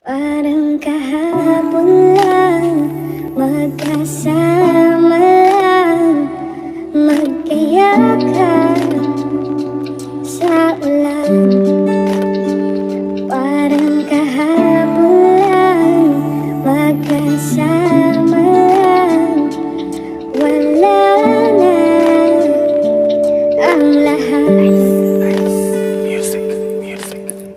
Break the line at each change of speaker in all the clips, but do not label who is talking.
Parang kahapon lang, magkasama lang, magkayakan sa ulan. Parang kahapon lang, magkasama lang, wala na ang lahat.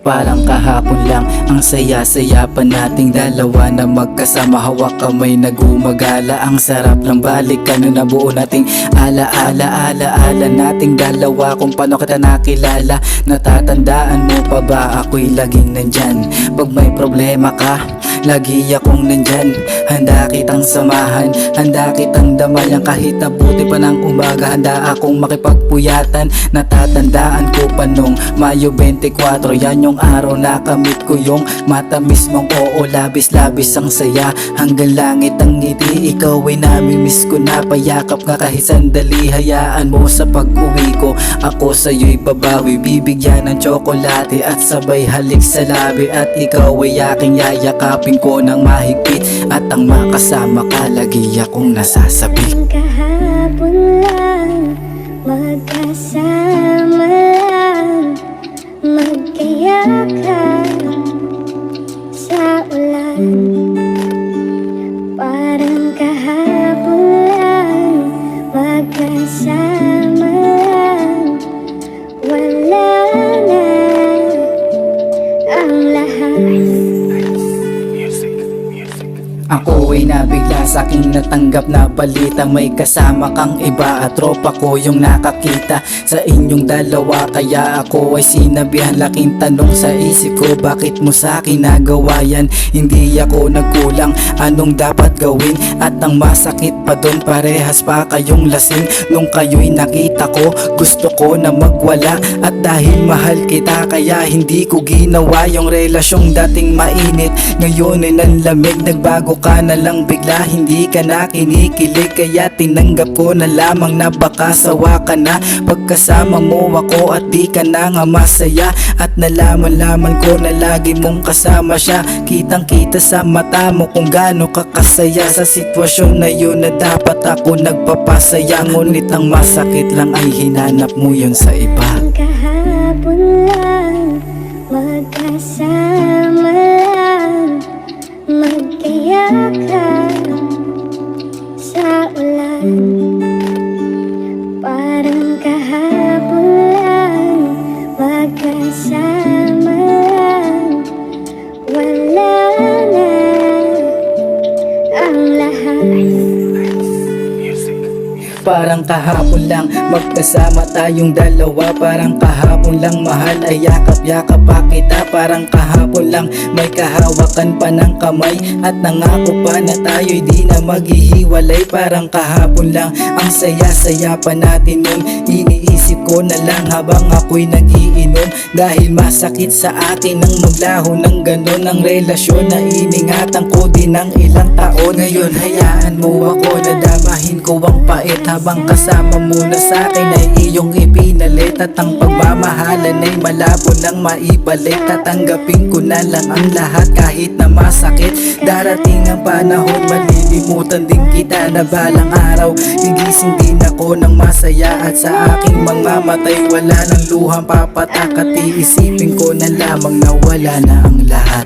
Parang kahapon lang, ang saya-saya pa nating dalawa na magkasama, hawak kamay na gumagala. Ang sarap ng balikan na nabuo nating ala-ala nating dalawa. Kung paano kita nakilala, natatandaan mo pa ba ako'y laging nandyan? Pag may problema ka, lagi akong nandyan. Handa kitang samahan, handa kitang damayan. Kahit nabuti pa ng umaga, handa akong makipagpuyatan. Natatandaan ko pa nung Mayo 24, yan yung araw na kamit ko yung matamis mong oo. Labis-labis ang saya, hanggang langit ang ngiti. Ikaw ay namimiss ko na, payakap nga kahit sandali. Hayaan mo sa pag-uwi ko, ako sa'yo'y babawi. Bibigyan ng tsokolate at sabay halik sa labi. At ikaw ay aking yayakapin ko ng mahigpit. At ang makasama ka, lagi akong nasasabi.
Parang kahapon lang, magkasama lang, magkayakan sa ulan. Parang kahapon lang, magkasama lang, wala na ang lahat.
Ako ay nabigla sa aking natanggap na balita, may kasama kang iba at tropa ko yung nakakita sa inyong dalawa. Kaya ako ay sinabihan, laking tanong sa isip ko, bakit mo sa akin nagawa yan? Hindi ako nagkulang, anong dapat gawin? At ang masakit pa dun, parehas pa kayong lasing. Nung kayo'y nakita ko, gusto ko na magwala. At dahil mahal kita, kaya hindi ko ginawa yung relasyong dating mainit. Ngayon ay nanlamig, nagbago ka na lang bigla, hindi ka na kinikilig. Kaya tinanggap ko na lamang na baka sawa ka na pagkasama mo ako at di ka na nga masaya. At nalaman ko na lagi mong kasama siya. Kitang kita sa mata mo kung gaano ka kasaya sa sitwasyon na yun na dapat ako nagpapasaya. Ngunit ang masakit lang ay hinanap mo yun sa iba.
Parang kahapon lang, magkasama lang, magkayakan sa ulan. Parang kahapon lang, magkasama lang, wala na ang lahat.
Parang kahapon lang, magkasama tayong dalawa. Parang kahapon lang, mahal ay yakap-yakap pa kita. Parang kahapon lang, may kahawakan pa ng kamay. At nangako pa na tayo'y di na maghihiwalay. Parang kahapon lang, ang saya-saya pa natin nun. Iniisip ko na lang habang ako'y nagiinom. Dahil masakit sa akin ang maglaho ng ganon ang relasyon na iningatan ko din ng ilang taon. Ngayon hayaan mo ako na damahin ko ang pait. Habang kasama mo na sa'kin ay iyong ipinalit. At ang pagmamahalan ay malabo nang maibalik. Tatanggapin ko na lang ang lahat kahit na masakit. Darating ang panahon, malilimutan din kita na balang araw gigising din ako ng masaya. At sa aking mga matay wala ng luhang papatak. At iisipin ko na lamang na wala na ang lahat.